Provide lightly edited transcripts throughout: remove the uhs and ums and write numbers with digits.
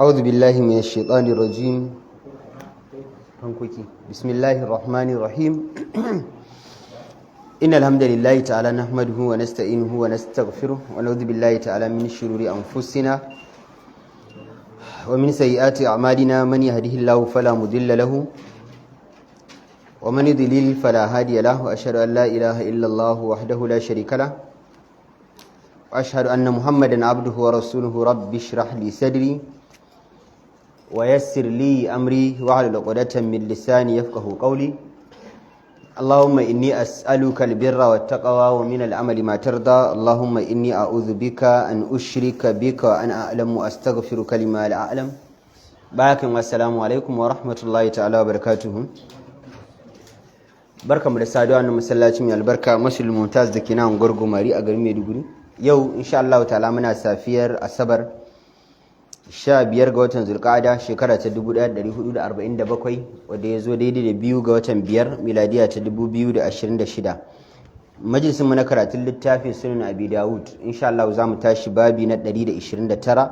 أعوذ بالله من الشيطان الرجيم. بسم الله الرحمن الرحيم. إن الحمد لله تعالى نحمده ونستعينه ونستغفره ونعوذ بالله تعالى من شرور أنفسنا ومن سيئات أعمالنا. من يهده الله فلا مضل له ومن يضلل فلا هادي له. وأشهد أن لا إله إلا الله وحده لا شريك له وأشهد أن محمدا عبده ورسوله. رب اشرح لي صدري ويسر لي أمري واحلل عقدة من لساني يفقهوا قولي. اللهم إني أسألك البر والتقوى ومن العمل ما ترضى. اللهم إني أعوذ بك أن أشرك بك وأنا أعلم وأستغفرك لما لا أعلم. باكم والسلام عليكم ورحمة الله تعالى وبركاته. barka mu da saduwa na masallacin mai albarka Masjidul Mumtaz da ke nan Gurgumari a garin Maiduguri. Yau insha Allah ta'ala muna safiyar Asabar 15 ga watan Zulqa'ada shekara ta 1447 wanda ya zo daidai da 2 ga watan 5 miladiya ta 2026. Majalisin mu na karatun littafin Sunan Abi Dawud insha Allah za mu tashi babi na 129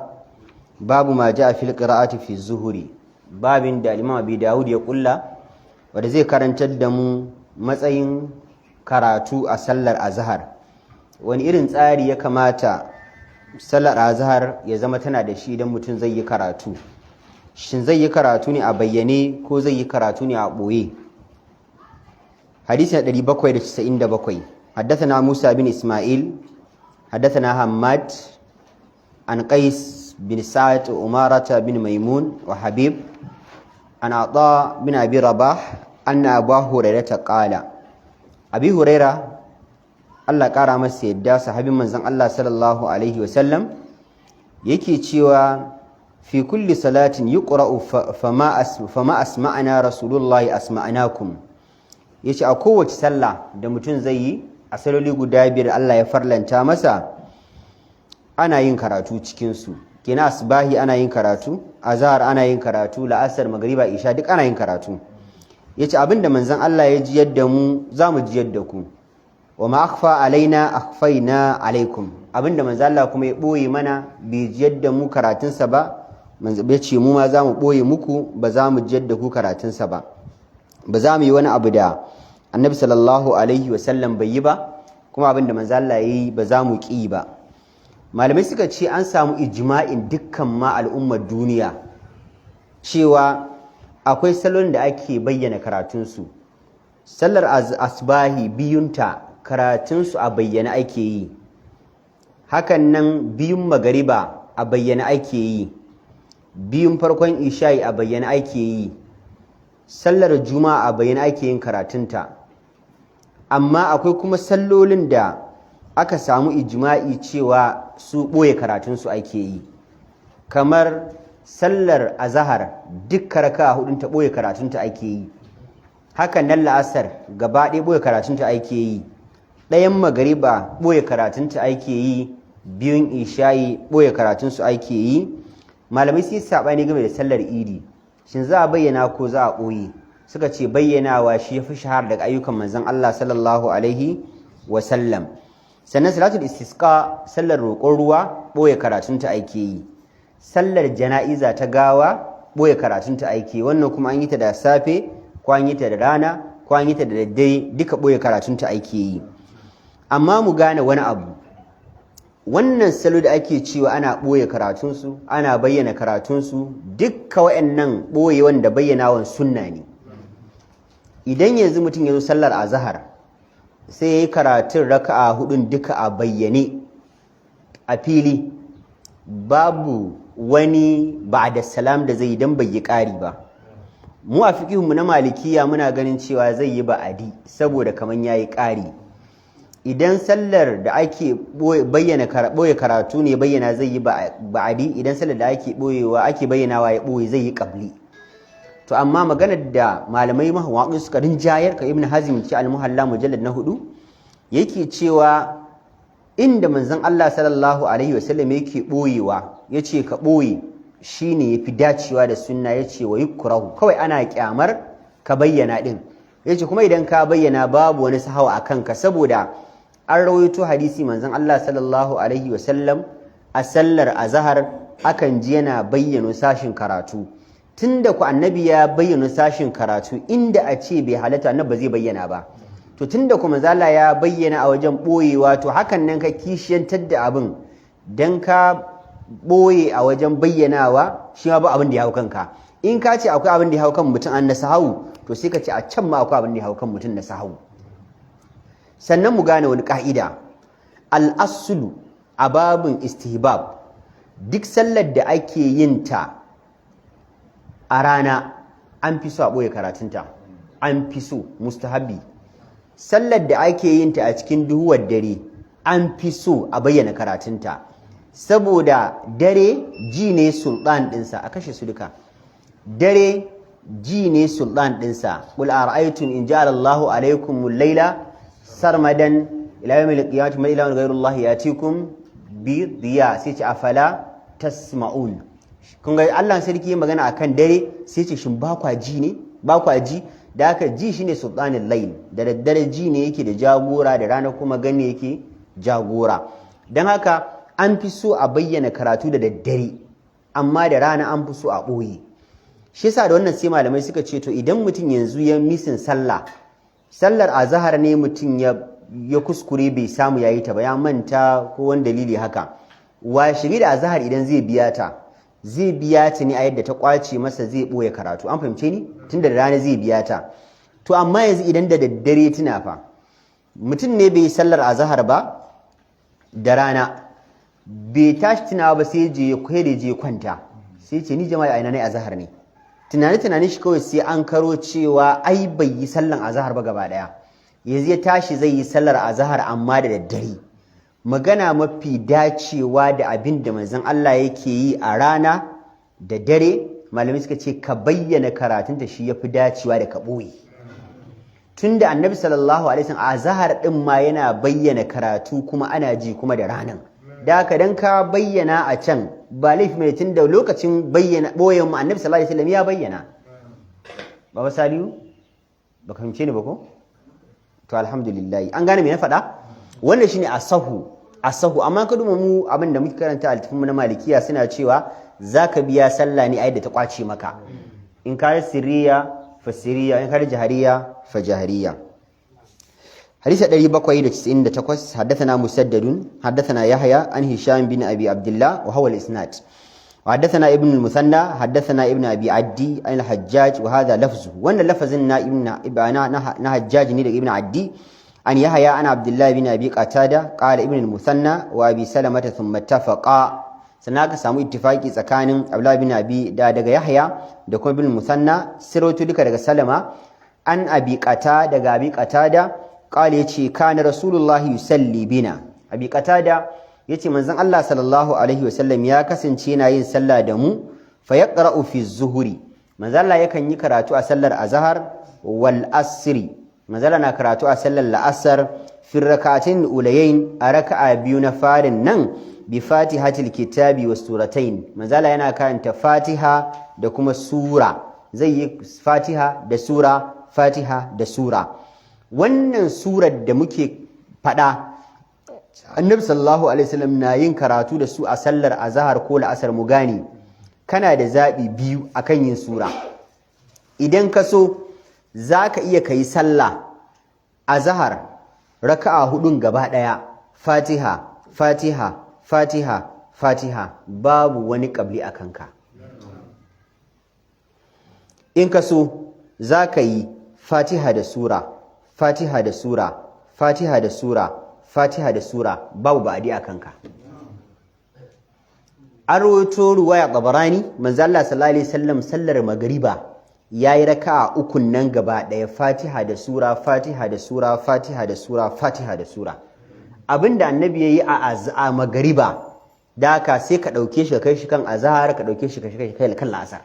babu ma ja'a fil qira'ati fi zuhuri. Babin da Imam Abi Dawud ya kulla wanda zai karantar da mu matsayin karatu a sallar azhar. Wani irin tsari ya kamata sallar azhar ya zama tana da shi idan mutum zai yi karatu. Shin zai yi karatu ne a bayyane ko zai yi karatu ne a ɓoye? Hadisi na 797. Haddathana Musa bin Ismail, haddathana Hammad an Qais bin Sa'ad Umarata bin Maimun wa Habib an Ata bin Abi Rabah anna Abu Hurairah qala. Abi Hurairah Allah ƙara masa yadda sahabin manzon Allah sallallahu alaihi wasallam yake cewa fi kulli salatin yuqra'u fama asma'ana rasulullahi asma'anakum. Yace a kowace sallah da mutum zai yi a saloli guda biyar Allah ya farlanta masa ana yin karatu cikin su. Kina asbahi ana yin karatu, azhar ana yin karatu, la'asar, magriba, isha duk ana yin karatu. Yace abinda manzon Allah ya ji yadda mu zamu ji yadda ku. wa ma akhfa alaina akhfaina alaikum. Abinda manzo Allah kuma ya boye mana bai jiyar da mu karatun sa ba, manzo bai ce mu ma zamu boye muku ba za mu jiyar da ku karatun sa ba za mu yi wani abu da Annabi sallallahu alaihi wasallam bai yi ba, kuma abinda manzo Allah yayi ba za mu ki ba. Malamai suka ce an samu ijma'in dukkan ma al'ummar duniya cewa akwai salon da ake bayyana karatun su. Sallar asbahi biyunta karatunsu a bayyana ake yi, hakan nan biyun magariba a bayyana ake yi, biyun farkon isha'i a bayyana ake yi, sallar juma'a a bayyana ake yin karatunta. Amma akwai kuma sallolin da aka samu ijma'i cewa su ɓoye karatunsu ake yi, kamar sallar azahar duk raka'a hudun ta ɓoye karatunta ake yi, hakan nan la'asar gaba ɗaya ɓoye karatunta ake yi, ɗayan magariba ɓoye karatunta ake yi, biyun isha'i ɓoye karatunsu ake yi. Malamai sai saɓani game da sallar idi, shin za a bayyana ko za a ɓoye? Suka ce bayyanawa shi ya fi shahara daga ayyukan manzon Allah sallallahu alaihi wasallam. Sannan salatul istisqa sallar roƙon ruwa ɓoye karatunta ake yi, sallar jana'iza ta gawa ɓoye karatunta ake yi, wannan kuma an yi ta da safe ko an yi ta da rana ko an yi ta da daddare duka ɓoye karatunta ake yi. Amma mu gane wani abu, wannan salo da ake cewa ana ɓoye karatunsu ana bayyana karatunsu dukka wa'annan ɓoyewan da bayyanawan sunna ne. Idan yanzu mutum ya zo sallar azahar sai ya yi karatun raka'a hudun duka a bayyane a fili, babu wani ba'da salam da zai yi don bai yi ƙari ba. Mu a fiqihunmu na malikiya muna ganin cewa zai yi ba'adi saboda kaman yayi ƙari. Idan sallar da ake bayyana ɓoye karatu ne bayyana zai yi ba'adi, idan sallar da ake bayyanawa ya ɓoye zai yi ƙabli. To amma maganar da malamai mahawaƙi suka rinjayar ka Ibn Hazm ce al-Muhalla mujallad na 4 yake cewa inda manzon Allah sallallahu alaihi wasallam yake ɓoyewa yace ka ɓoye shine yafi dacewa da sunna, yace wa yukrahu kawai ana kyamar ka bayyana din. Yace kuma idan ka bayyana babu wani sahawa akan ka, saboda an rawaito hadisi manzon Allah sallallahu alaihi wasallam a sallar azhar akan ji yana bayyana sashin karatu. Tunda ku annabi ya bayyana sashin karatu inda a ce bai halatta annabi ba zai bayyana ba. To tunda kuma zalla ya bayyana a wajen boyewa to hakan nan ka kishiyantar da abin dan ka boye a wajen bayyanawa shi ma ba abin da ya hau kanka. In ka ce akwai abin da ya hau kan mutum an na sahawu to sai ka ce a can ma akwai abin da ya hau kan mutum na sahawu. Sannan mu gane wani ka'ida, al-aslu a babin istihbab, duk sallar da ake yin ta a rana an fi so a ɓoye karatunta, an fi so mustahabi. Sallar da ake yin ta a cikin duhuwar dare an fi so a bayyana karatunta, saboda dare ji ne sultan ɗinsa. A kashe su duka. Dare ji ne sultan ɗinsa. Qul ara'aytum in ja'ala Allahu alaykumul layla sarmadan ila yawmil qiyamati man ilahun ghayrullahi yatikum bi diya, sai ce afala tasma'un. Kun ga Allah sarki magana akan dare sai ce shin ba kwa ji ne, ba kwa ji? Da haka ji shine sultanul layl, da daddare ji ne yake da jagora, da rana kuma gane yake jagora. Dan haka an fi so a bayyana karatu da daddare, amma da rana an fi so a ɓoye. Shi yasa da wannan sai malamai suka ce to idan mutum yanzu ya misin sallar azhar ne mutum ya kuskure bai samu yayi ta ba, ya manta ko wani dalili haka, washiri da azhar idan zai biya ta ne a yadda ta kwace masa, zai boye karatu. An fahimce ni? Tunda da rana zai biya ta. To amma yanzu idan da daddare tuna fa, mutum ne bai sallar azhar ba da rana, bai tashi tunawa ba sai je kwanta, sai ce ni jama'a ina ne azhar ne. Tunani shi kawai sai an karo cewa ai bai yi sallan azhar ba gaba daya, yanzu ya tashi zai yi sallar azhar amma da daddare. Magana mafi dacewa da abin da manzon Allah yake yi a rana da dare, malamai suka ce ka bayyana karatunta shi yafi dacewa da ka boye. Tunda annabi sallallahu alaihi wasallam azhar din ma yana bayyana karatu kuma ana ji kuma da ranan. Da haka dan ka bayyana a can ba laifi mai, tunda lokacin bayyana boyen mu annabi sallallahu alaihi wasallam ya bayyana. Baba Saliu ba ka fahimce ni ba ko? To alhamdulillah an gane me na faɗa. Wannan shine asahu. Amma ka duba mu abin da muke karanta a littafin na malikiya suna cewa zaka biya sallah ne a yadda ta kwace maka. In ka yi sirriya fa sirriya, in ka yi jahariya fa jahariya. حديث 798 حدثنا مسدد حدثنا يحيى عن هشام بن أبي عبد الله وهو الإسناد، وحدثنا ابن المثنى حدثنا ابن أبي عدي عن الحجاج وهذا لفظه، وأن لفظنا ابن حجاج ابن عدي عن يحيى عن عبد الله بن أبي قتادة قال ابن المثنى وأبي سلمة ثم اتفقا. سناك سامو اتفاقي سكان عبد الله بن أبي دغ يحيى دكون ابن المثنى سروتو دك دغ سلمة عن أبي قتادة قال يتي كان رسول الله يصلي بنا. أبي قتادة يتي منزل الله صلى الله عليه وسلم يا kasance yana yin sallah da mu, fa yaqra'u fi zuhri, manzal Allah yakan yi karatu a sallar azhar wal asri, manzal na karatu a sallar la'asar fi rak'atin ulayain, a raka'a biyu na farin nan bi fatihatil kitabi was suratayn, manzal yana karanta fatiha da kuma sura, zai yi fatiha da sura. Wannan surar da muke faɗa annabi sallallahu alaihi wasallam na yin karatu da su a sallar azhar ko la'asar. mu gane kana da zaɓi biyu akan yin sura. Idan ka so zaka iya kai sallah azhar raka'a hudun gaba daya, fatiha babu wani qabli akan ka. In ka so zaka yi fatiha da sura babu ba'di akan ka. An rawaito ruwaya Tabarani manzo Allah sallallahu alaihi wasallam sallar magriba yayi raka'a ukun nan gaba daya, fatiha da sura. Abinda annabi yayi a magriba da haka sai ka dauke shi ka kai shi kan azhar, ka dauke shi ka kai kan la'asar.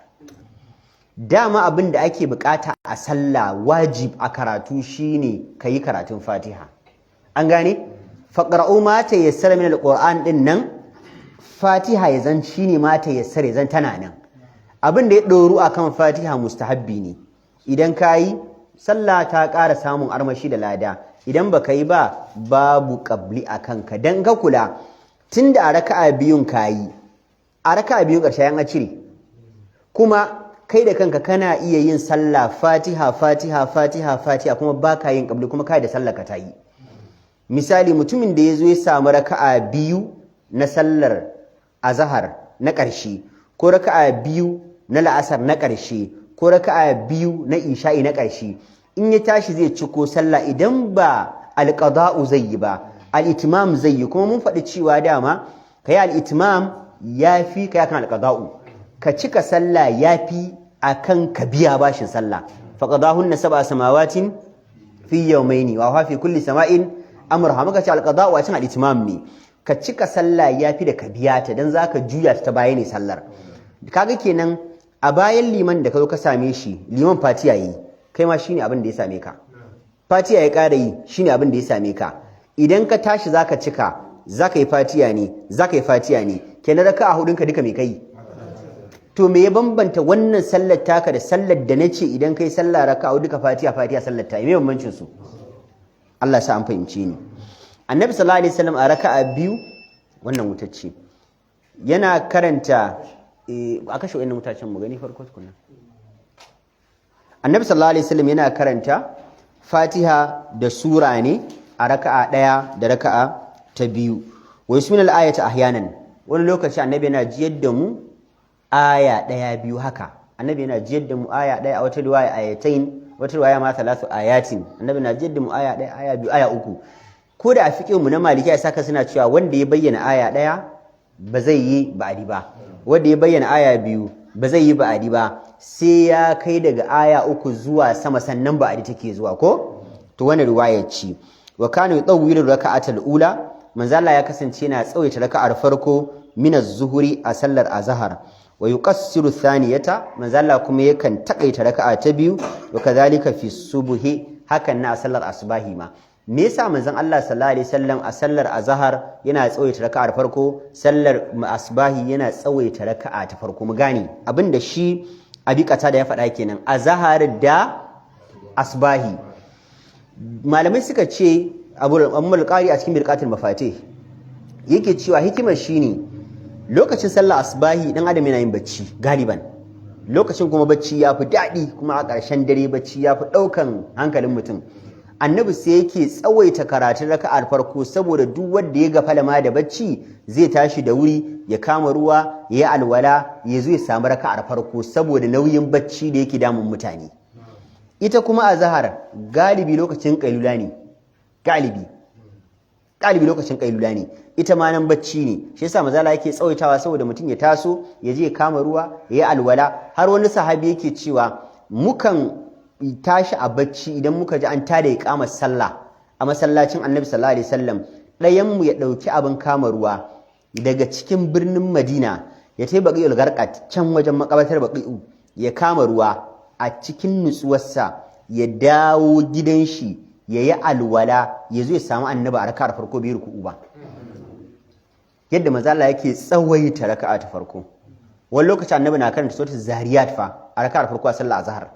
Dama abin da ake bukata a sallah wajib a karatu shine kayi karatun Fatiha. An gane? Faqra'u ma tayassara min alquran din nan, Fatiha ya zan shine ma tayassara zan tana nan. Abin da ya doru akan Fatiha mustahabbi ne. Idan kayi sallah ta ƙara samun armashi da lada. Idan baka yi ba babu qabli akan ka. Dan ka kula tunda a raka'a biyun kayi, a raka'a biyun ƙarshe an cire kuma kai da kanka kana iya yin sallah fatiha fatiha fatiha fatiha kuma baka yin qabli kuma kai da sallar ka ta yi. Misali mutumin da ya zo ya samu raka'a biyu na sallar azhar na ƙarshe ko raka'a biyu na la'asar na ƙarshe ko raka'a biyu na isha'i na ƙarshe, in ya tashi zai ciko sallah idan ba alqada'u zai yi ba al-itmam zai yi. Kuma mun faɗi cewa dama kai al-itmam yafi kai kan alqada'u, ka cika sallah yafi akan ka biya bashin sallah. faqadahunna sab'a samawatin fi yawmayni wa huwa fi kulli sama'in amurha. Muka ce alqada'u a cikin al-itmam ne, ka cika sallah yafi da ka biya ta dan zaka juya ta baya ne sallar. Kaga kenan a bayan liman da ka zo ka same shi liman fatiha yi, kai ma shine abin da ya same ka. Fatiha ya ƙara yi shine abin da ya same ka. Idan ka tashi zaka cika zaka yi fatiha ne kenan raka'a hudun ka duka me kai. To me ya bambanta wannan sallar taka da sallar da nace idan kai sallah raka'a duka fatiha sallar ta, me bambancin su? Allah sa an fahimce ni. Annabi sallallahu alaihi wasallam a raka'a biyu wannan wutacce yana karanta a kashe wannan mutacen mu gani farko tukunna. Annabi sallallahu alaihi wasallam yana karanta Fatiha da sura ne a raka'a ɗaya da raka'a ta biyu. Wa yusminal ayata ahyanan, wani lokaci annabi yana jiyar da mu aya ɗaya biyu haka. Annabi yana jiyar da mu aya ɗaya, a wata riwaya ayatain, wata riwaya ma thalathu ayatin. Annabi yana jiyar da mu aya ɗaya, aya biyu, aya uku. Ko da a fiqhin mu na Maliki ya saka suna cewa wanda ya bayyana aya ɗaya ba zai yi ba'adi ba, wanda ya bayyana aya biyu ba zai yi ba'adi ba, sai ya kai daga aya uku zuwa sama sannan ba'adi take zuwa ko? To wannan riwayar ce. Wa kana yutawwilu raka'atal ula, manzo Allah ya kasance yana tsawaita raka'ar farko min az-zuhri a sallar azhar, wa yuqassiru thaniyata, manzo Allah kuma yakan takaita raka'a ta biyu, wa kadhalika fi subhi, hakan na a sallar asbahi ma. Me yasa manzon Allah sallallahu alaihi wasallam a sallar azhar yana tsawaita raka'ar farko, sallar asbahi yana tsawaita raka'a ta farko? Mu gane abinda shi Abi Qatada ya faɗa kenan, azhar da asbahi. Malamai suka ce Abu Qari a cikin Mirqatul Mafatih yake cewa hikimar shine lokacin sallar asbahi dan adam yana yin bacci galiban, lokacin kuma bacci yafi daɗi, kuma a ƙarshen dare bacci yafi ɗaukan hankalin mutum. Annabi sai yake tsawaita karatun raka'ar farko saboda duk wanda ya gafala ma da bacci zai tashi da wuri ya kama ruwa ya yi alwala ya zo ya samu raka'ar farko saboda nauyin bacci da yake damun mutane. Ita kuma azhar galibi lokacin kailula ne, galibi lokacin kailula ne, ita ma nan bacci ne. Shi yasa mazala yake tsawaitawa saboda mutum ya taso ya je ya kama ruwa ya yi alwala. Har wani sahabi yake cewa mukan tashi a bacci idan muka ji an tada iqamar sallah a masallacin Annabi sallallahu alaihi wasallam, ɗayan mu ya ɗauki abin kama ruwa daga cikin birnin Madina ya tafi Baqiul Gharqat, can wajen makabartar Baqi'u, ya kama ruwa a cikin nutsuwarsa ya dawo gidan shi ya yi alwala ya zo ya samu Annabi a raka'ar farko bai ruku'u ba. Yadda manzo Allah yake tsawaita raka'a ta farko. Wani lokaci Annabi na karanta suratul Zariyat fa a raka'ar farko a sallar azhar.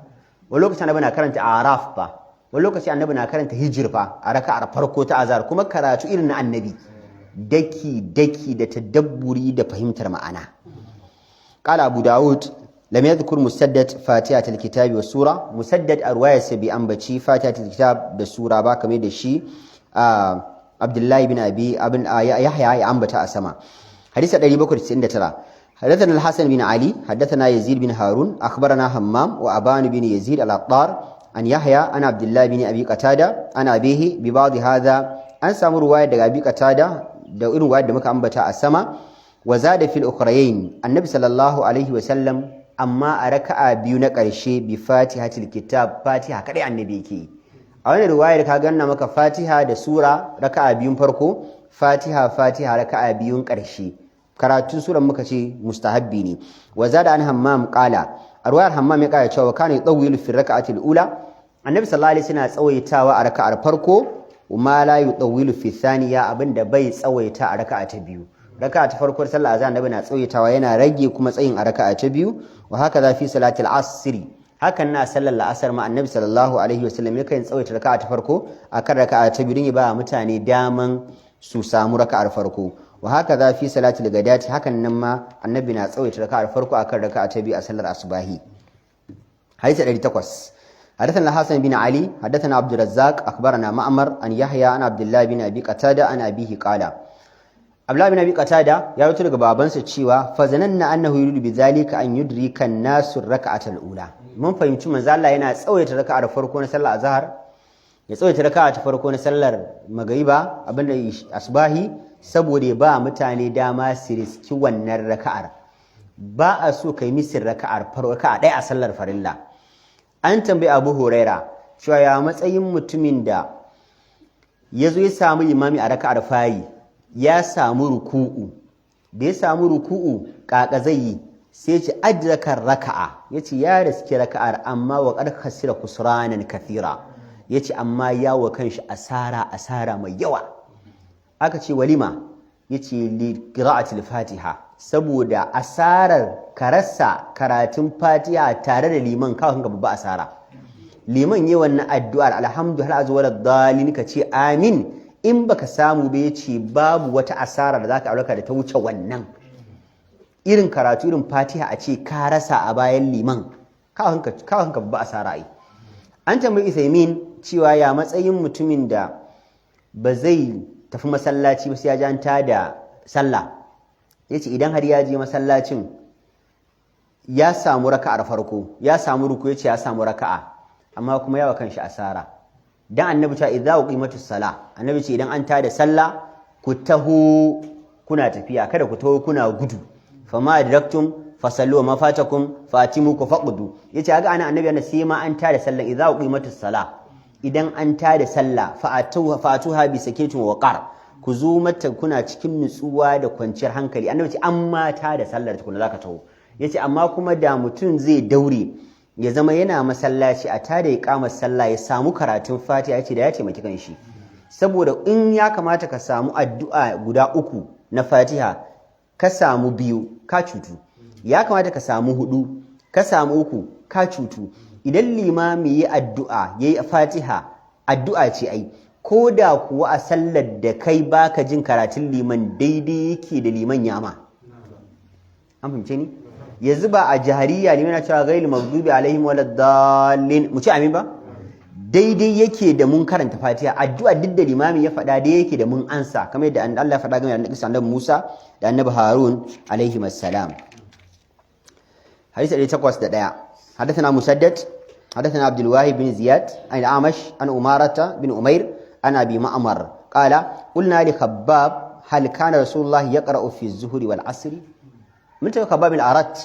Wani lokaci Annabi na karanta Araf fa. Wani lokaci Annabi na karanta Hijr fa a raka'ar farko ta azhar, kuma karatu irin na Annabi, daki da tadabburi da fahimtar ma'ana. Qala Abu Dawud lam yadhkur Musaddad Fatihatul Kitabi was Sura. Musaddad a ruwayarsa bai ambaci Fatihatul Kitab da Sura ba kamar da shi Abdullahi bin Abi Yahya ya ambata a sama. Hadisi 799. حدثنا الحسن بن علي حدثنا يزيد بن هارون أخبرنا همام وأبان بن يزيد العطار عن يحيى عن عبد الله بن أبي قتادة عن أبيه ببعض هذا أن سامو رواية أبي قتادة دو رواية دمك أنبتا السما وزاد في الأخرين النبي صلى الله عليه وسلم أما أركع بيونك الشيء بفاتحة الكتاب فاتحة كده عن نبيكي أولا رواية كاغانا مكا فاتحة دا سورة ركع بيون فرقو فاتحة ركع بيون كرشي karatun suran muka ce mustahabbi ne. Wa zada an Hammam qala, arwayar Hammam ya kara cewa kana yutawwilu fi rak'ati al-ula, annabi sallallahu alaihi wasallam tsawaitawa a raka'ar farko, ma la yutawwilu fi thaniya, abinda bai tsawaita a raka'a ta biyu. Raka'a ta farko sallar azhar annabi na tsawaitawa yana rage kuma tsayin a raka'a ta biyu. Wa haka za fi salatil asr, hakan na sallar la'asar ma annabi sallallahu alaihi wasallam yakan tsawaita raka'a ta farko akan raka'a ta biyu don ya ba mutane daman su samu raka'ar farko. wa hakaza fi salatil ghadati hakan nan ma annabi na tsawaita raka'ar farko akan raka'a ta biyu a sallar asubahi hadisi 800 حدثنا الحسن بن علي حدثنا عبد الرزاق أخبرنا معمر عن يحيى عن عبد الله بن أبي قتادة عن أبيه قال عبد الله بن أبي قتادة يا رسول babansa cewa fazananna annahu yuridu bidhalika an yudrika an-nas ar-rak'ata al-ula mun fahimci manzo Allah yana tsawaita raka'ar farko na sallar azhar ya tsawaita raka'a ta farko na sallar magriba abinda asbahi saboda ya ba mutane dama su riski wannan raka'ar ba a so kai misir raka'ar farko raka'a ɗaya a sallar farilla an tambayi Abu Huraira cewa ya matsayin mutumin da ya zo ya samu imami a raka'ar fayi ya samu ruku'u da ya samu ruku'u kaka zai yi sai ce adraka raka'a yace ya riski raka'ar amma wa qad khasira kusranan kathira yace amma ya wa kanshi asara mai yawa aka ce walima yace li qira'atil fatiha saboda asarar karasa karatun fatiha tare da liman kawai kanka babba asara liman yi wannan addu'ar alhamdulillah azza wal dalin ka ce amin in baka samu ba yace babu wata asara da zaka auraka da ta wuce wannan irin karatu irin fatiha a ce ka rasa a bayan liman kawai kanka babba asara ai an tambayi Isaimin cewa ya matsayin mutumin da ba zai tafi masallaci ba sai ya janta da sallah yace idan har ya je masallacin ya samu raka'ar farko ya samu ruku yace ya samu raka'a amma kuma yawa kanshi asara dan annabi ta idza uqimatus sala annabi ce idan an tada sallah ku taho kuna tafiya kada ku taho kuna gudu fama adraktum fasallu wa mafatakum fatimu ku faqdu yace ga ana annabi yana sai ma an tada sallah idza uqimatus sala idan an tada sallah fa'atuha bi sakitin wa qar ku zo mata kuna cikin nutsuwa da kwanciyar hankali annabi ce an mata da sallar tukuna zaka taho yace amma kuma da mutum zai daure ya zama yana masallaci a tada iqamar sallah ya samu karatun fatiha yace da ya taimaki kanshi saboda in ya kamata ka samu addu'a guda uku na fatiha ka samu biyu ka cutu ya kamata ka samu hudu ka samu uku ka cutu idan limami yayi addu'a yayi fatiha addu'a ce ai ko da kuwa a sallar da kai baka jin karatun liman daidai yake da liman yama an fahimce ni yanzu ba a jahariya ne yana cewa ghayril maghdubi alaihim waladdallin mu ci amin ba daidai yake da mun karanta fatiha addu'a duk da limami ya faɗa dai yake da mun ansa kamar yadda Allah ya faɗa game da annabi Musa da annabi Harun alaihim assalam hadisi 801 حدثنا مسدد حدثنا عبد الواحد بن زياد عن الأعمش عن أمارة بن أمير عن أبي معمر قال قلنا لخباب هل كان رسول الله يقرأ في الظهر والعصر من تقول خباب الأرات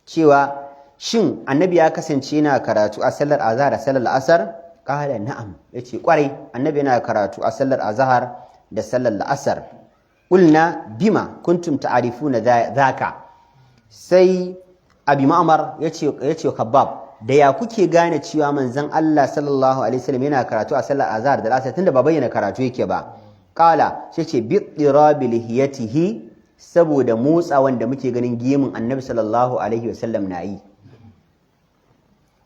cewa shin annabi ya kasance yana karatu a sallar azhar da sallar asar qala na'am yace kwarai annabi yana karatu a sallar azhar da sallar asar qulna bima kuntum ta'rifuna dhaka sai abi ma'mar yace khabbab da ya kuke gane cewa manzon Allah sallallahu alaihi wasallam yana karatu a sallar azhar da asar tunda ba bayyana karatu yake ba qala sai ce bi dirabi lihiyatihi saboda motsa wanda muke ganin gemun annabi sallallahu alaihi wasallam nayi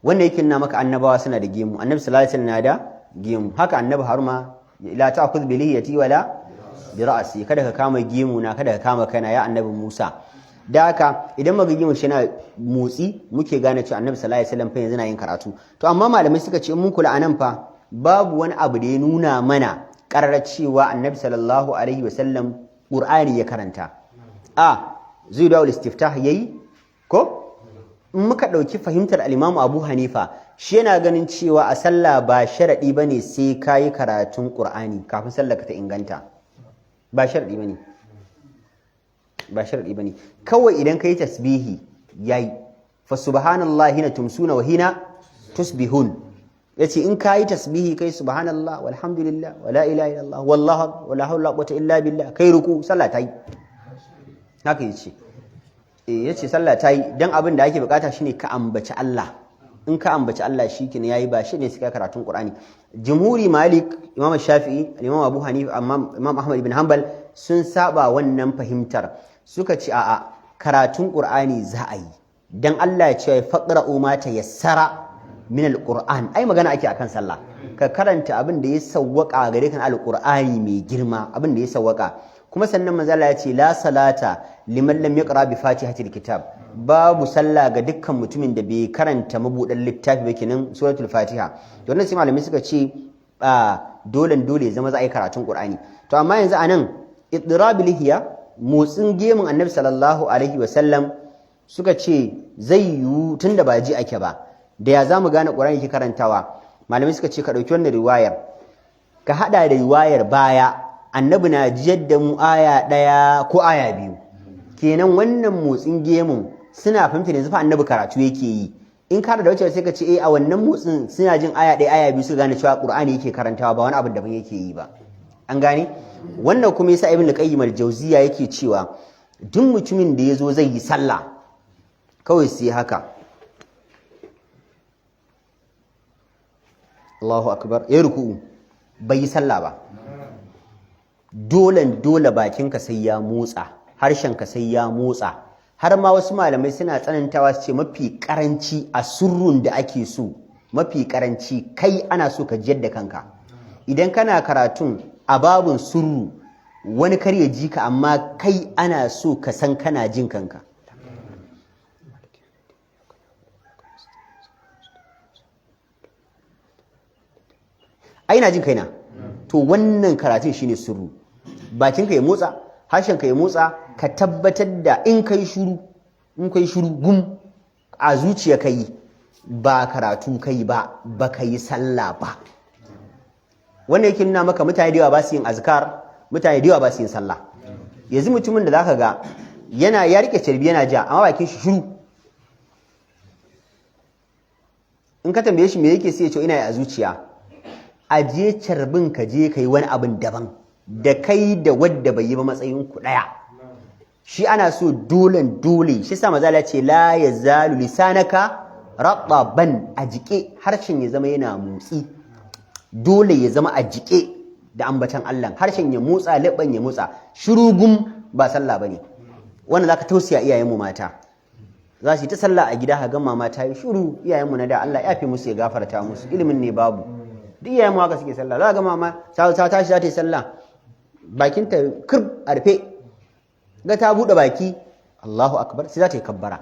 wanda yake nuna maka annabawa suna da gemu annabi sallallahu alaihi wasallam na da gemu haka annabi harma la ta'khudh bi lihiyati wala bi ra'si kada ka kama gemu na kada ka kama kana ya annabi Musa da haka idan magagimin shi yana motsi muke gane cewa annabi sallallahu alaihi wasallam fa yanzu na yin karatu to amma malamai suka ce mun kula anan fa babu wani abu da ya nuna mana karara cewa annabi sallallahu alaihi wasallam qur'ani ya karanta zai dawo istiftah yayi ko in muka dauki fahimtar al-Imam Abu Hanifa shi yana ganin cewa a sallah ba sharadi bane sai kai karatun qur'ani kafin sallar ka ta inganta ba sharadi bane kawai idan kai tasbihi yayi fa subhanallahi hina tumsuna wa hina tusbihun yace in kai tasbihi kai subhanallah walhamdulillah wala ilaha illallah wallahu wala hawla quwwata illa billah kai ruku sallah tayi haka yace sallah tayi dan abin da ake bukata shine ka ambaci Allah in ka ambaci Allah shikenan yayi ba shine sai karatun Qur'ani jumhuri Malik Imam Shafi'i Imam Abu Hanifa Imam Ahmad ibn Hanbal sun saba wannan fahimtar suka ce a'a karatun Qur'ani za a yi dan Allah ya ce faqra'u ma tayassara min al-Qur'an ai magana ake akan sallah ka karanta abin da ya sawwaka gare kan al-Qur'ani mai girma abin da ya sawwaka kuma sannan manzo Allah ya ce la salata liman lam yaqra bi fatihatil kitab, babu sallah ga dukkan mutumin da bai karanta mabudan littafi ba, kenan suratul fatiha. to wannan sai malamai suka ce dole zama za a yi karatun qur'ani. to amma yanzu anan idrabil lihiya, motsin gemun annabi sallallahu alaihi wasallam, suka ce zai yiwu tunda ba ji ake ba, da ya zamu gane qur'ani ke karantawa. malamai suka ce ka dauki wannan riwayar ka hada da riwayar baya, annabi na jiyar da mu aya ɗaya ko aya biyu, kenan wannan motsin gemun suna fahimta yanzu fa annabi karatu yake yi. in ka da wacce sai ka ce a wannan motsin suna jin aya ɗaya aya biyu su gane cewa qur'ani yake karantawa ba wani abu daban yake yi ba. an gane wannan kuma yasa ibn al-qayyim al-jawziya yake cewa duk mutumin da yazo zai yi sallah kawai sai haka Allahu akbar ya ruku'u, bai yi sallah ba. dole bakinka sai ya motsa, harshenka sai ya motsa. har ma wasu malamai suna tsanantawa su ce mafi karanci a surrun da ake so, mafi karanci kai ana so ka jiyar da kanka. idan kana karatun a babun surru wani kar ya ji ka, amma kai ana so ka san kana jin kanka. ai na jin kaina. to wannan karatun shine surru, bakinka ya motsa, harshenka ya motsa, ka tabbatar da in kai shuru gum a zuciya kai, ba karatu kai ba, baka yi sallah ba. wannan yake nuna maka mutane da yawa ba su yin azkar, mutane da yawa ba su yin sallah. yanzu mutumin da zaka ga yana ya rike carbi yana ja amma bakin shi shiru, in ka tambaye shi me yake sai ya ce ina yi a zuciya. aje carbin ka je kai wani abin daban, da kai da wadda bai yi ba matsayin ku daya. shi ana so dole shi sa maza ce la yazalu lisanaka rataban, a jike harshen ya zama yana motsi, dole ya zama a jike da ambatan Allah, harshen ya motsa, leban ya motsa. shirugum ba sallah bane. wannan zaka tausaya iyayen mu mata, za su yi ta sallah a gida, ga mama ta yi shiru. iyayen mu na da Allah ya fi musu ya gafarta musu, ilimin ne babu. duk iyayen mu haka suke sallah, za ga mama ta tashi za ta yi sallah bakinta kirb a rufe, ga ta buɗe baki Allahu akbar sai za ta yi kabbara.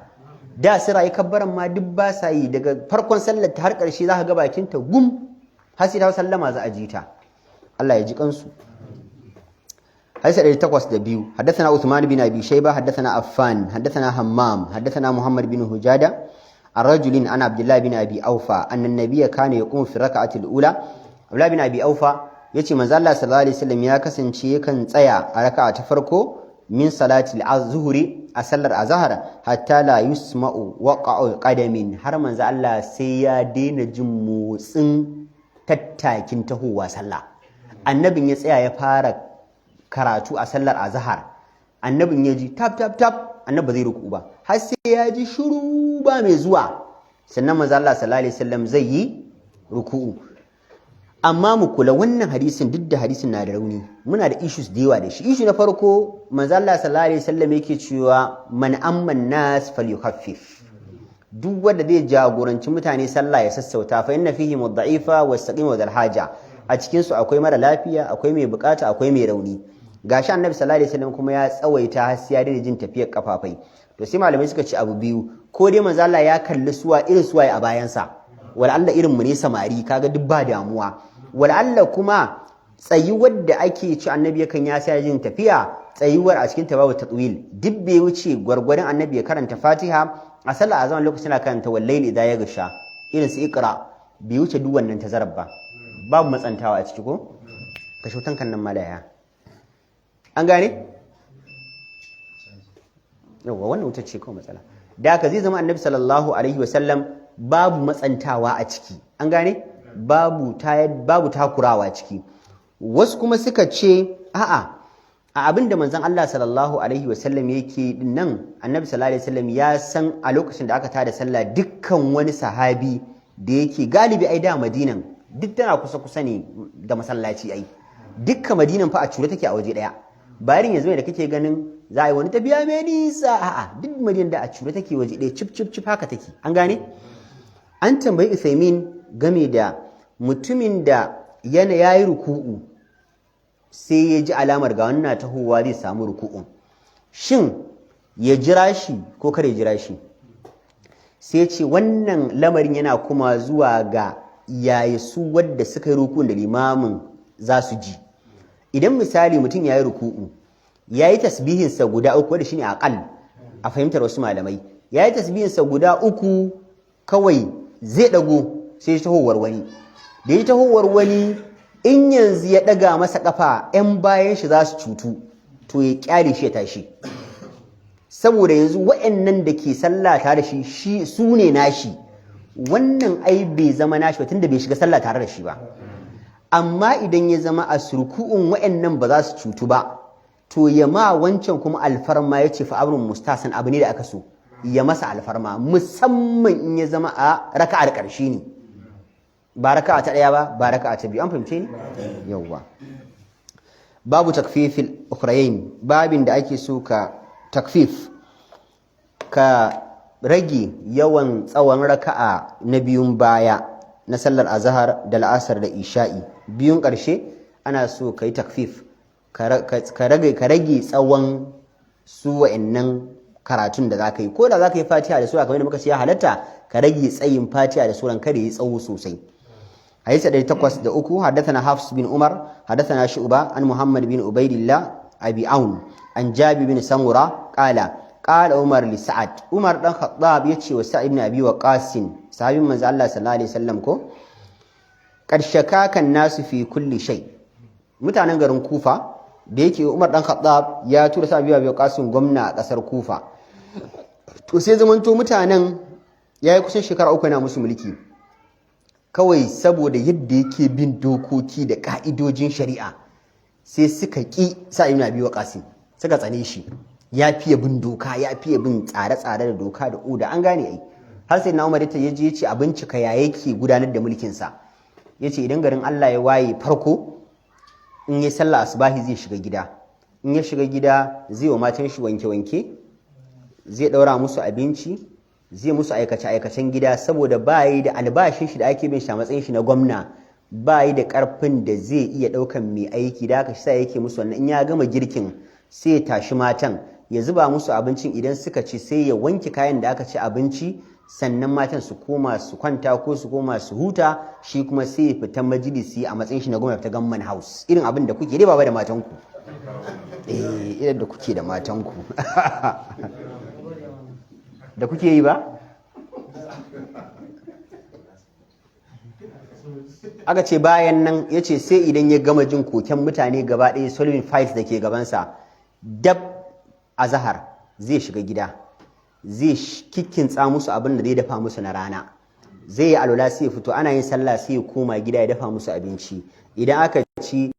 da sira yi kabbaran ma duk ba sa yi, daga farkon sallar ta har ƙarshe za ka ga bakinta gum har sai ta sallama za a ji ta. Allah ya ji kansu. حديث 802 حدثنا عثمان بن أبي شيبة حدثنا عفان حدثنا همام حدثنا محمد بن هجادة الرجل عن عبد الله بن أبي أوفى أن النبي كان يقوم في الركعة الأولى. عبد الله بن أبي أوفى yace manzo Allah sallallahu alaihi wasallam ya kasance yakan tsaya a raka'a ta farko min salati al-zuhri a sallar azhar hatta la yusma'u waqa'u qadamin, har manzo Allah sai ya daina jin motsin tattakin tahowa sallah. annabin ya tsaya ya fara karatu a sallar azhar, annabin ya ji tap annabi zai ruku ba har sai ya ji shiru ba mai zuwa, sannan manzo Allah sallallahu alaihi wasallam zai yi ruku'u. amma mu kula wannan hadisin, duk da hadisin na da rauni, muna da issues da yawa da shi. issue na farko, manzo Allah sallallahu alaihi wasallam yake cewa man amman nas falyukhaffif, duk wanda zai jagoranci mutane sallah ya sassauta, fa inna fihi mudda'ifa was-saqim wa haja, a cikin su akwai mara lafiya, akwai mai bukata, akwai mai rauni. gashi annabi sallallahu alaihi wasallam kuma ya tsawaita har sai ya daina jin tafiyar kafafai. to sai malamai suka ce abu biyu, ko dai manzo Allah ya kalli irin suwaye a bayansa, wala Allah irin mu ne samari, kaga duk ba damuwa. wala Allah kuma tsayuwar da ake ci annabi yakan ya sai jin tafiya, tsayuwar a cikin tabawu tatwil, duk bai wuce gwargwadon annabi ya karanta Fatiha a sallar azan lokacin da karanta wallahi idan ya gasha, irin su Iqra, bai wuce duk wannan tazarar ba, babu matsantawa a ciki ko ka shautan kan nan malaya. an gane yawa wannan wuta ce kawai matsala. da haka zai zama annabi sallallahu alaihi wasallam babu matsantawa a ciki. an gane babu takurawa ciki. wasu kuma suka ce a'a, a abinda manzon Allah sallallahu alaihi wasallam yake din nan, annabi sallallahu alaihi wasallam ya san a lokacin da aka tada sallah dukkan wani sahabi da yake galibi ai da Madinan duk tana kusa ne da masallaci, ai dukkan Madinan fa a cure take a waje daya. bayan yanzu da kake ganin za a yi wani tafiya mai nisa, a'a duk Madinan da a cure take waje daya, cip haka take. an gane an tambayi Uthaymin game da mutumin da yayi ruku'u sai ya ji alamar ga wannan tahowa zai samu ruku'un, shin ya jira shi ko kare jira shi? Sai ce wannan lamarin yana kuma zuwa ga yayi su wadda suka yi ruku'un da limamin za su ji. Idan misali mutum ya yi ruku'u ya yi tasbihinsa guda uku, wadda shine aqal a fahimtar wasu malamai, ya yi tasbihinsa guda uku kawai zai dago sai ya tahowar wani, da ya tahowar wani in yanzu ya daga masa kafa 'yan bayan shi za su cutu, to ya kyale shi ya tashi, saboda yanzu wa'annan da ke sallah tare da shi su ne nashi, wannan ai bai zama nashi ba tunda bai shiga sallah tare da shi ba. Amma idan ya zama a surku'un wa'annan ba za su cutu ba, to ya ma wancan kuma alfarma, ya ce fa amrun mustasan, abu ne da aka so ya masa alfarma, musamman in ya zama a raka'ar ƙarshe ne, ba raka'a ta ɗaya ba raka'a ta biyu. An fahimce ni? Yawwa. Babu takfifil ukhrayn, babin da ake so ka takfif, ka rage yawan tsawon raka'a na biyun baya na sallar azhar da la'asar da isha'i. Biyun ƙarshe ana so ka yi takfif, ka rage tsawon su wa'annan karatun da za ka yi, ko da za ka yi fatiha da sura kamar da muka ce ya halatta, ka rage tsayin fatiha da suran kada yi tsawo sosai. حديث 803 حدثنا حفص بن عمر حدثنا شعبة عن محمد بن عبيد الله أبي عون عن جابر بن سمرة قال عمر لسعد، عمر بن الخطاب يتشي وسعد بن أبي وقاص صحابي من الله صلى الله عليه وسلم قد شكاك الناس في كل شيء. mutanen garin Kufa da yake Umar dan Khattab ya tura Sa'd bin Abi Waqqas gwamna a kasar Kufa, to sai zamanto mutanen yayi kusan shekara 3 yana musu mulki, kawai saboda yadda yake bin dokoki da ka'idojin shari'a sai suka ki Sa'd bin Abi Waqqas, suka tsane shi, ya fiye bin doka, ya fiye bin tsare-tsare da doka da oda, an gane ai. Har sai na Umar ya je ya ce a bincika ya yake gudanar da mulkin sa, yace idan garin Allah ya waye farko in yi sallah asubahi zai shiga gida, in ya shiga gida zai wa matan shi wanke-wanke, zai daura musu abinci, zai musu aikace-aikacen gida, saboda bayi da albashin shi da ake bin shi a matsayin shi na gwamna, bayi da karfin da zai iya daukan mai aiki, da haka shi sa yake musu wannan. In ya gama girkin sai ya tashi matan ya zuba musu abincin, idan suka ci sai ya wanke kayan da aka ci abinci, sannan matan su koma su kwanta ko su koma su huta, shi kuma sai ya fita majalisi a matsayin shi na gwamnati ta Gamman House, irin abin da kuke dai baba da matanku, irin da kuke da matanku da kuke yi ba. Aka ce bayan nan ya ce sai idan ya gama jin koken mutane gaba ɗaya, solving files da ke gabansa, dab azhar zai shiga gida, zai kikkintsa musu abin da zai dafa musu na rana, zai yi alwala sai ya fito, ana yin sallah sai ya koma gida ya dafa musu abinci, idan aka ci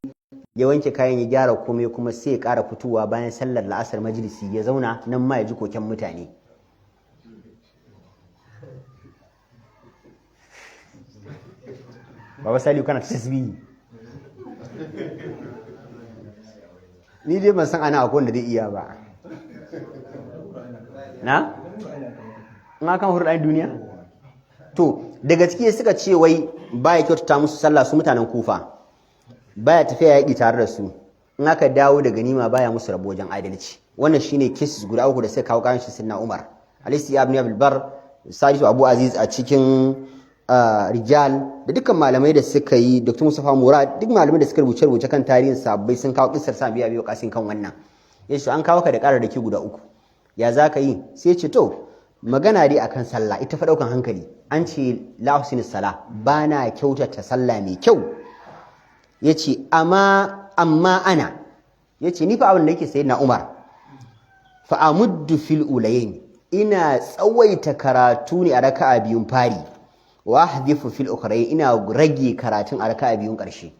ya wanke kayan ya gyara komai, kuma sai ya ƙara fitowa bayan sallar la'asar majalisi ya zauna nan ma ya ji koken mutane. Baba Saliu kana tasbihi, ni dai ban san ana akwai wanda zai iya ba na? In akan hurɗan duniya? To, daga ciki suka ce wai baya kyautata musu sallah su mutanen Kufa, baya tafiya yaƙi tare da su, in aka dawo da ganima baya musu rabo wajen adalci. Wannan shine cases guda uku da suka kawo kayan shi Sayyidina Umar. Alisi ibn Abdul Bar, Salisu Abu Aziz a cikin Rijal, da dukkan malamai da suka yi, Dr. Mustafa Murad, duk malamai da suka rubuce kan tarihin sahabbai sun kawo kissar Sa'd bin Abi Waqqas kan wannan. Yace an kawo ka da ƙararraki guda uku, ya za ka yi? Sai ce to magana dai akan sallah ita fa daukan hankali, an ce la husnul sala, bana kyautata sallah mai kyau. Yace amma ana, yace ni fa abin da yake Sayyidina Umar, fa amuddu fil ulayn, ina tsawaita karatu ne a raka'a biyun fari, wa ahdhifu fil ukhrayn, ina rage karatun a raka'a biyun ƙarshe.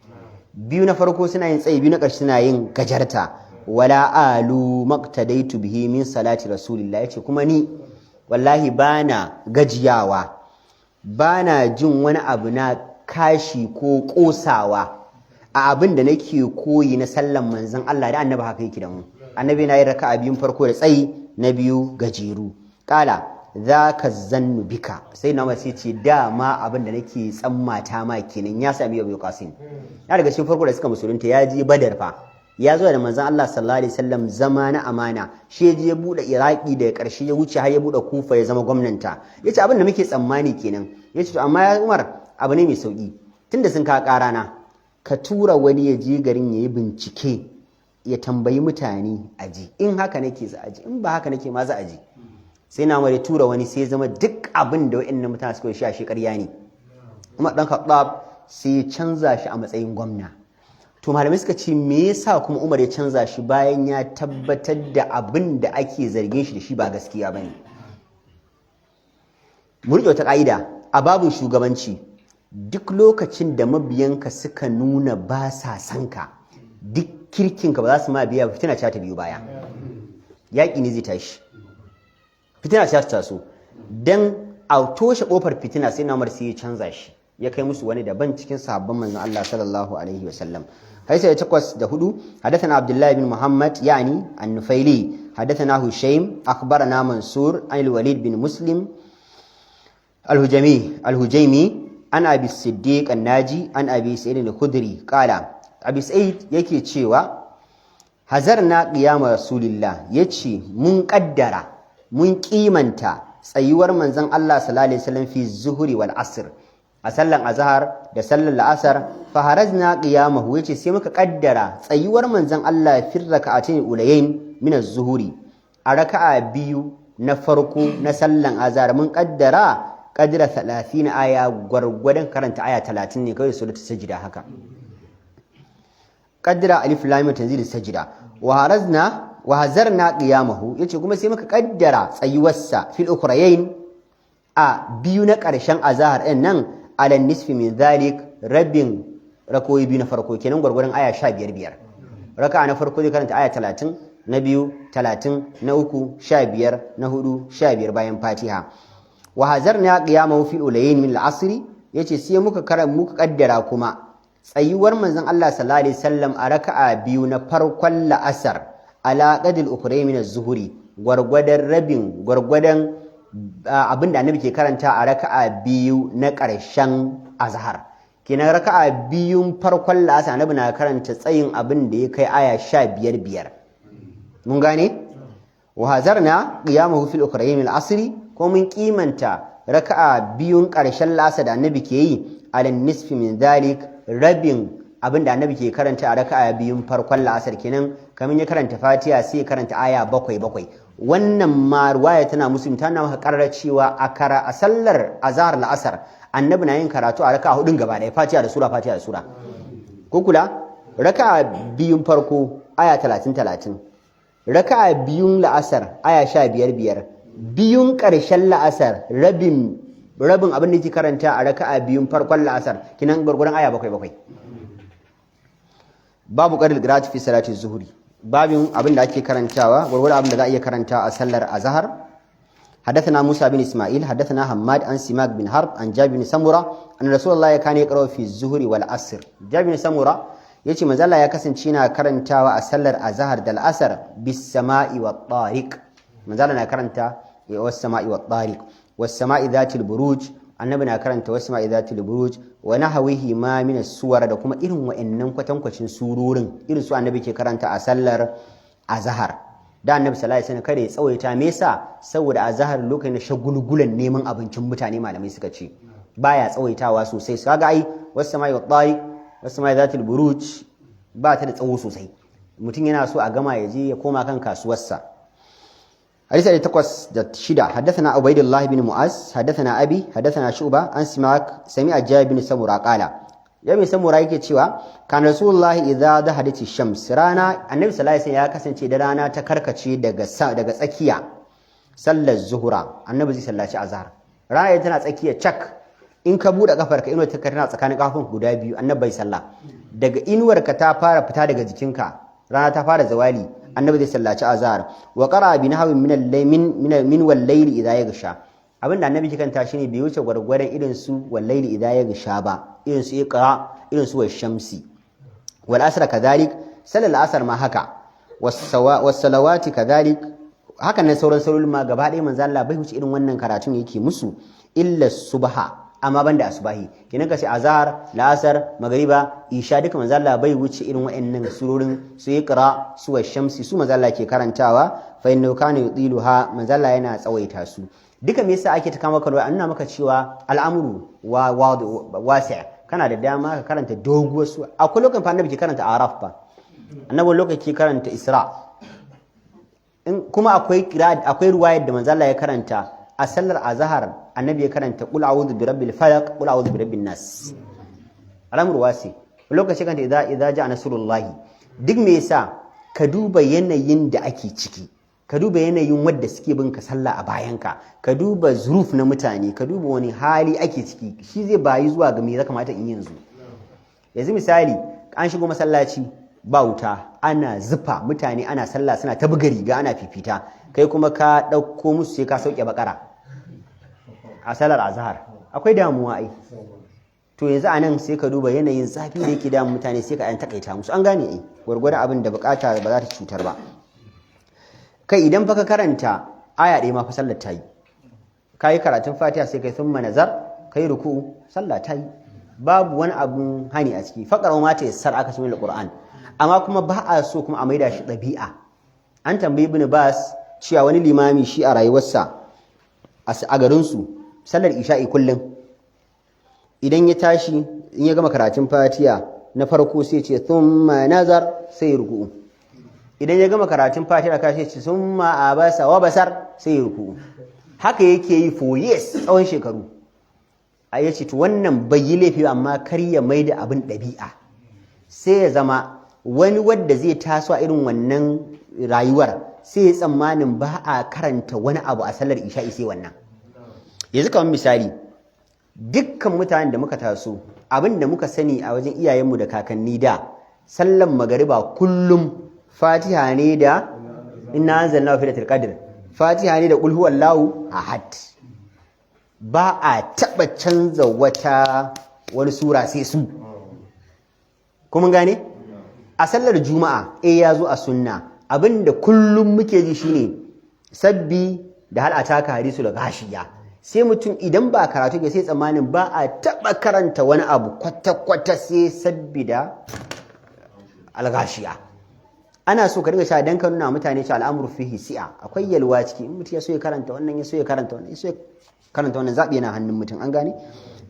Biyu na farko suna yin tsayi, biyu na ƙarshe suna yin gajarta. Wala alu maqtadaitu bihi min salati rasulillah, yace kuma ni wallahi bana gajiyawa, bana jin wani abu na kashi ko kosawa a abin da nake koyi na sallan manzon Allah, da annabi haka yake da mu. Annabi na yi raka'a biyun farko da tsayi, na biyu gajeru. Kala zaka zannu bika sai na sai ce dama abin da nake tsammata ma kenan ya sami Abu Qasim ya daga cikin farko da suka musulunta ya je Badar fa ya zo da manzon Allah sallallahu alaihi wasallam zama na amana shi ya je ya bude Iraki da karshe ya wuce har ya bude Kufa ya zama gwamnanta yace abin da muke tsammani kenan yace to amma ya Umar abu ne mai sauki tunda sun ka karana ka tura wani ya je garin yayi bincike ya tambayi mutane aji in haka nake za aji in ba haka nake ma za aji sai na mare tura wani sai zama duk abin da wa'annan mutane suka shi a shi ƙarya ne Umar dan Khattab sai ya canza shi a matsayin gwamna to malamai suka ce me yasa kuma Umar ya canza shi bayan ya tabbatar da abin da ake zargin shi da shi ba gaskiya bane mu riƙe wata ƙa'ida a babin shugabanci duk lokacin da mabiyanka suka nuna ba sa son ka duk kirkinka ba za su ma biya fitina ta biyu baya yaƙi ne zai tashi fitina ta taso dan a toshe kofar fitina sai na Umar sai ya canza shi ya kai musu wani daban cikin sahabban manzon Allah sallallahu alaihi wasallam حديث 8 حدثنا عبد الله بن محمد يعني النفيلي حدثنا هشيم أخبرنا منصور عن الوليد بن مسلم الهجيمي عن أبي الصديق الناجي عن أبي سعيد الخدري قال أبي سعيد يكي تشيوا hazarna qiyama rasulillah yace mun kaddara mun kimanta tsayuwar manzon Allah sallallahu alaihi wasallam fi zuhri wal asr a sallan azhar da sallan la'asar fa harazna qiyamahu yace sai muka kaddara tsayuwar manzon Allah fi raka'atin ulayain min az-zuhri a raka'a biyu na farko na sallan azhar mun kaddara qadra 30 aya gwargwadon karanta aya 30 ne kawai suratul sajda haka qaddara alif lam mim tanzil sajda wa hazarna qiyamahu yace kuma sai muka kaddara tsayuwarsa fil ukrayain a biyu na karshen azhar din nan ala nisfi min zalik rabin rakoyi biyu na farko kenan gurgurun aya 15 raka'a na farko zai karanta aya 30 na biyu 30 na uku 15 na hudu 15 bayan fatiha wa hazarna qiyamahu fil ulayain min al-asr yace sai muka kaddara kuma tsayuwar manzon Allah sallallahu alaihi wasallam a raka'a biyu na farkon la'asar ala qadil ukhray min az-zuhri gwargwadon abinda annabi ke karanta a raka'a biyu na ƙarshen azhar kenan raka'a biyun farkon la'asar annabi na karanta tsayin abin da ya kai aya 15 mun gane wa hazarna qiyamahu fil ukhray min al-asr ko mun kimanta raka'a biyun ƙarshen la'asar da annabi ke yi ala nisfi min dhalik rabin abin da annabi ke karanta a raka'a biyun farkon la'asar kenan kamin ya karanta fatiha sai ya karanta aya 7 wannan ma ruwaya tana muslim tana maka karrar cewa a sallar azhar la'asar annabi na yin karatu a raka'a hudun gaba daya fatiha da sura ko kula raka'a biyun farko aya 30 raka'a biyun la'asar aya 15 biyun karshen la'asar rabin abin da yake karanta a raka'a biyun farkon la'asar kinan gurgurun aya 7 babu qadil qira'ati fi salati zuhri babin abin da ake karantawa gurgurun abin da za a iya karanta a sallar azhar حدثنا موسى بن اسماعيل حدثنا حماد عن سماك بن حرب عن جابر بن سمرة ان رسول الله كان يقرأ في الظهر والعصر جابر بن سمرة yace manzo Allah ya kasance yana karantawa a sallar azhar da al'asr bis sama'i wat tariq manzo Allah na karanta was sama'i wat tariq was sama'i dhatil buruj annabi na karanta was sama'i dhatil buruj wa nahwihi ma min as-suwar da kuma irin wa'annan kwatankwacin surorin irin su annabi ke karanta a sallar azhar da annabi sallallahu alaihi wasallam kare ya tsawaita me yasa saboda azhar lokacin da shagulgulan neman abincin mutane malamai suka ce baya tsawaitawa sosai kaga ai was sama'i wat tariq was sama'i dhatil buruj ba ta da tsawo sosai mutum yana so a gama ya je ya koma kan kasuwarsa حديث 8 حدثنا عبيد الله بن معاذ حدثنا أبي حدثنا شعبة عن سمع جابر بن سمرة قال جابر بن سمرة yake cewa kan rasulullah idza dhahadat ash-shams rana annabi sallallahu alaihi wasallam ya kasance da rana ta karkace daga tsakiya sallar zuhura annabi zai sallaci azhar rana tana tsakiya cak in ka bude kafarka inuwar ta tana tsakanin kafin guda biyu annabi bai sallah daga inuwarka ta fara fita daga jikinka rana ta fara zawali annabi zai sallaci azhar wa qara bi nahwi min wal-layli idha yaghsha abinda annabi ke kanta shine bai wuce gwargwaran irin su wal-layli idha yaghsha ba irin su iqra irin su wash-shamsi wal asr kadhalik sallal asr ma haka was salawati kadhalik haka nan sauran sallolin ma gaba ɗaya manzo Allah bai wuce irin wannan karatun yake musu illa subha amma banda asubahi kenan ka ce azhar la'asar magriba isha duka manzo Allah bai wuce irin waɗannan surorin su iqra su shamsi su manzo Allah ke karantawa fa innahu kana yudiluha manzo Allah yana tsawaita su duka me yasa ake ta kama maka an nuna maka cewa al'amuru wasi' kana da dama ka karanta doguwar su akwai lokacin fa annabi ke karanta araf fa annabi lokaci ke karanta isra kuma akwai ruwayar da manzo Allah ya karanta a sallar azhar annabi ya karanta qul a'udhu bi rabbil falaq qul a'udhu bi rabbin nas al'amru wasi lokaci kanta idza ja'a nasrullahi duk me yasa ka duba yanayin da ake ciki ka duba yanayin wanda suke bin ka sallah a bayanka ka duba zuruf na mutane ka duba wani hali ake ciki shi zai bayi zuwa ga me ya kamata in yanzu misali an shigo masallaci ba wuta ana zufa mutane ana sallah suna ta buga riga ana fifita kai kuma ka ɗauko musu sai ka sauke bakara a salar azhar akwai damuwa ai to yanzu anan sai ka duba yanayin zafi da yake damun mutane sai ka ayan takaita musu an gane ai gwargwada abin da bukata ba za ta cutar ba kai idan fa ka karanta aya ɗaya ma fa sallar ta yi kai karatun fatiha sai kai thumma nazar kai ruku sallah ta yi babu wani abun hani a ciki faqara ma ta yassar aka sunan alquran amma kuma ba a so kuma a maida shi ɗabi'a an tambayi ibn bas cewa wani limami shi a rayuwarsa a garinsu sallar isha'i kullum idan ya tashi in ya gama karatun fatiha na farko sai ce thumma nazar sai ruku'u idan ya gama karatun fatiha ka sai ce thumma abasa wa basar sai ruku'u haka yake yi for years tsawon shekaru a yace to wannan bai yi laifi amma kar ya maida abin ɗabi'a sai ya zama wani wadda zai taso a irin wannan rayuwar sai ya tsammanin ba a karanta wani abu a sallar isha'i sai wannan yanzu kamar misali dukkan mutanen da muka taso abin da muka sani a wajen iyayenmu da kakanni da sallan magariba kullum fatiha ne da inna anzalna fi lailatul qadr fatiha ne da qul huwallahu ahad ba a taba canza wani sura sai su kuma gane a sallar juma'a ya zo a sunna abinda kullum muke ji shine sabbi da hal ataka hadisu da gashiya sai mutum idan ba karatu ke sai tsammanin ba a taba karanta wani abu kwata-kwata sai sabbi da algashiya ana so ka riga sha dan ka nuna mutane cewa al'amru fihi si'a akwai yalwa ciki in mutum ya so ya karanta wannan ya so ya karanta wannan ya so ya karanta wannan zabi yana hannun mutum an gane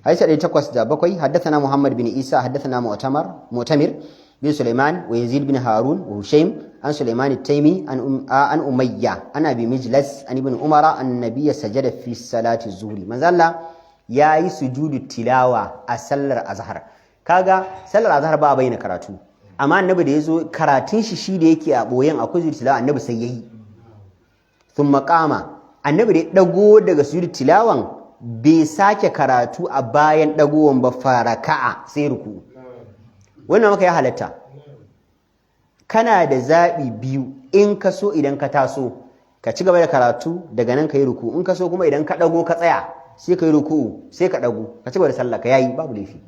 hadisi 807 haddathana Muhammad bin Isa haddathana Mu'tamir bin Sulaiman wa Yazid bin Harun wa Hushaym an Sulaiman at-Taymi an Umayya ana bi Mijlas an ibn Umar annabiy sajada fi salati zuhri manzo Allah yayi sujudu tilawa a sallar azhar kaga sallar azhar ba a bayyana karatu amma annabi da yazo karatun shi da yake a boyen akwai sujudu tilawa annabi sai yayi thumma qama annabi da ya dago daga sujudu tilawan bai sake karatu a bayan dagowan ba faraka'a sai ruku wannan maka ya halatta kana da zaɓi biyu in ka so idan ka taso ka ci gaba da karatu daga nan ka yi ruku in ka so kuma idan ka ɗago ka tsaya sai ka yi ruku sai ka ɗago ka ci gaba da sallah ka yayi babu laifi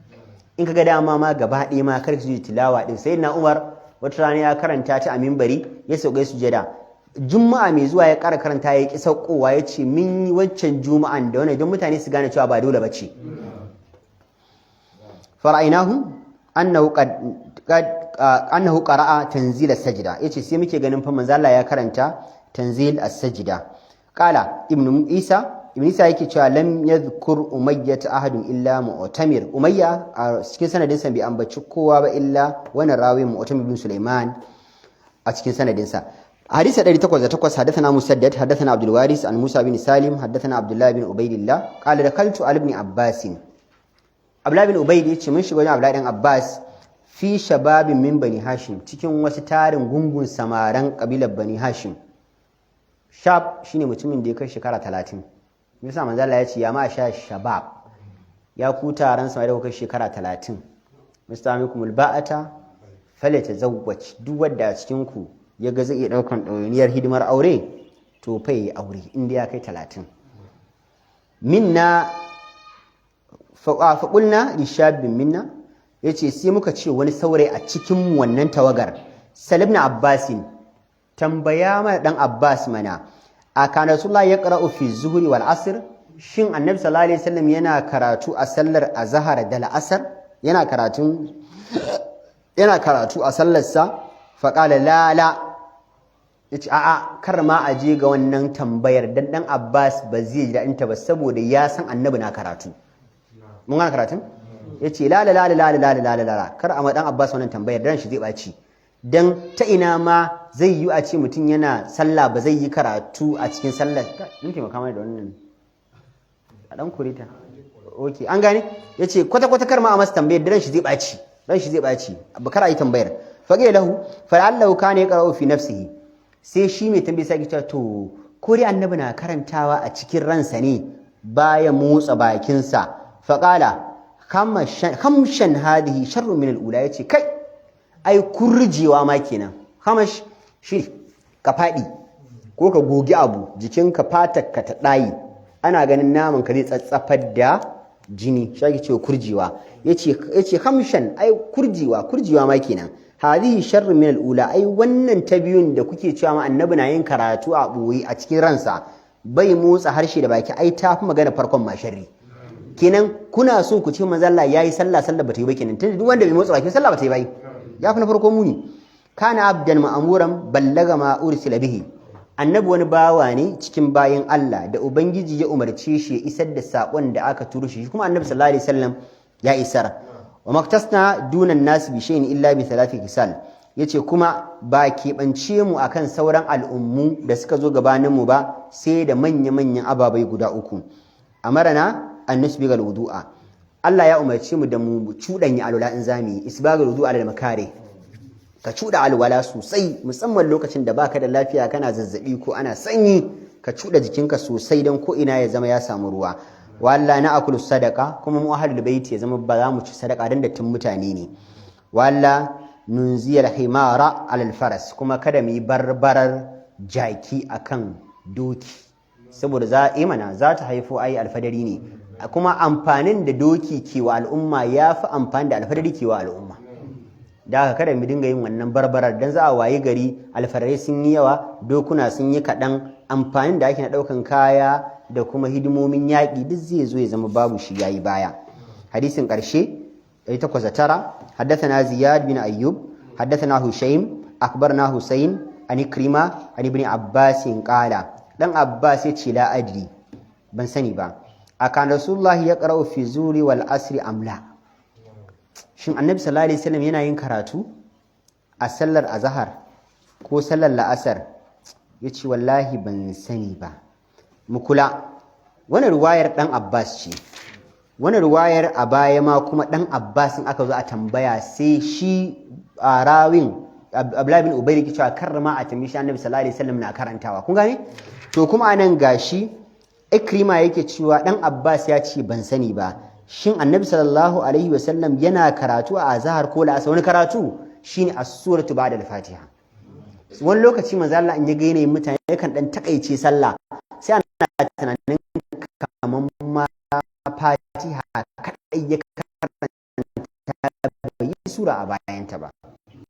in ka ga dama ma gaba ɗaya ma kar su ji tilawa din sai na Umar wata rana ya karanta ta a minbari ya sauke sujada juma'a mai zuwa ya ƙara karanta ya ki saukowa ya ce min yi wancan juma'an da wannan don mutane su gane cewa ba dole ba ce fara'inahu annahu qara'a tanzil as-sajda yace sai muke ganin fa manzo Allah ya karanta tanzil as-sajda qala ibn Isa yake cewa lam yadhkur umayyah ahadun illa mu'tamir umayya a cikin sanadin sa bai ambaci kowa ba illa wannan rawi mu'tamir bin Sulaiman a cikin sanadin sa hadisi 808 hadathana Musaddad hadathana Abdul Waris an Musa bin Salim hadathana Abdullah bin Ubaydillah qala dakaltu al ibn Abbas Abdullah bin Ubayd yace mun shiga wajen Abdullah bin Abbas fi shababin min bani Hashim cikin wasu tarin gungun samaran kabilar bani Hashim shab shine mutumin da ya kai shekara 30 yasa manzo Allah ya ce ya ma sha shabab ya ku taron samari da kai shekara 30 mustamikumul ba'ata falyatazawwaj duk wanda cikin ku ya ga zai iya daukan dawainiyar hidimar aure to fa yi aure inda ya kai 30 minna fa qulna li shabbin minna yace sai muka ce wani saurayi a cikin wannan tawagar Salim ibn Abbasin tambaya mana dan Abbas mana akana rasulullah yaqra'u fi zuhri wal asr shin annabi sallallahu alaihi wasallam yana karatu a sallar azhar da la'asar yana karatu a sallar sa fa qala la yace a'a kar ma a je ga wannan tambayar dan Abbas ba zai ji dadin ta ba saboda ya san annabi na karatu mun gane karatun yace la kar a ma dan Abbas wannan tambayar dan shi zai baci dan ta ina ma zai yi a ce mutum yana sallah ba zai yi karatu a cikin sallar mun taimaka mai da wannan a dan kurita okay an gane yace kwata kar ma a masa tambayar dan shi zai baci ba kar a yi tambayar fage lahu fal'allahu kana yaqra'u fi nafsihi sai shi mai tambayi sai ya to ko dai annabi na karantawa a cikin ransa ne baya motsa bakinsa faqala khamshan hadihi sharrun min al-ula yace kai ai kurjewa ma kenan khamash shi ka fadi ko ka gogi abu jikinka fatar ka ta dayi ana ganin naman ka zai tsatsafar da jini shi ake cewa kurjewa yace khamshan ai kurjewa ma kenan hadihi sharrun min al-ula ai wannan ta biyun da kuke cewa ma annabi na yin karatu a boye a cikin ransa bai motsa harshe da baki ai ta fi magana farkon ma sharri kenan kuna so ku ce manzo Allah yayi sallah bata yi ba kenan tunda duk wanda bai motsa baki sallah bata yi ba ya fi na farko muni kana abdan ma'amuran ballaga ma ursila bihi annabi wani bawa ne cikin bayin Allah da ubangiji ya umarce shi ya isar da sakon da aka turo shi kuma annabi sallallahu alaihi wasallam ya isar wa maktasna dunan nas bi shay'in illa bi thalathi kisal yace kuma ba keɓance mu akan sauran al'ummu da suka zo gabanin mu ba sai da manya-manyan ababai guda uku amarana an nusbiga wudu'a Allah ya umarce mu da mu cuɗanya alwala in zamu isbagal wudu'a da makare ka cuɗa alwala sosai musamman lokacin da baka da lafiya kana zazzabi ko ana sanyi ka cuɗa jikinka sosai don ko ina ya zama ya samu ruwa walla na akulu sadaka kuma mu ahlul baiti ya zama ba za mu ci sadaka dan dattin mutane ne walla nunziyal himara alal faras kuma kada mu yi barbarar jaki akan doki saboda za ta haifo ai alfadari ne kuma amfanin da doki ke wa al'umma ya fi amfani da alfadari ke wa al'umma da haka kada mu dinga yin wannan barbarar dan za a waye gari alfadarai sun yi yawa dokuna sun yi kaɗan amfanin da ake na ɗaukan kaya da kuma hidimomin yaƙi duk zai zo ya zama babu shi yayi baya hadisin ƙarshe 809 haddathana ziyad bin ayyub haddathana hushaym akhbarna husayn an ikrima an ibn abbas qala dan abbas yace la adri ban sani ba akan rasulullah ya qara'u fi zuri wal asri amla shin annabi sallallahu alaihi wasallam yana yin karatu a sallar azhar ko sallar la'asar yace wallahi ban sani ba mu kula wannan ruwayar dan abbas ce wannan ruwayar a baya ma kuma dan abbas in aka zo a tambaya sai shi a rawin abdullahi bin ubay yake cewa karrama a tambayi shi annabi sallallahu alaihi wasallam na karantawa kun gane to kuma anan gashi ikrima yake cewa dan abbas ya ce ban sani ba shin annabi sallallahu alaihi wasallam yana karatu a azhar ko la'asar wani karatu shine as-suratu ba'da al-fatiha wani lokaci manzo Allah in ya ga yanayin mutane yakan dan takaice sallah sai ana tunanin kaman ma fatiha kadai ya karanta bai sura a bayan ta ba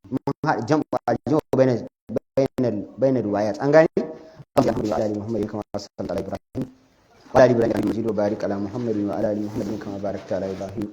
mun haɗa jam'u bayan riwayat an gane Muhammad kama sallallahu alaihi wa sallam wa ala ali ibrahim majid wa barik ala muhammadin wa ala ali muhammadin kama barakta ala ibrahim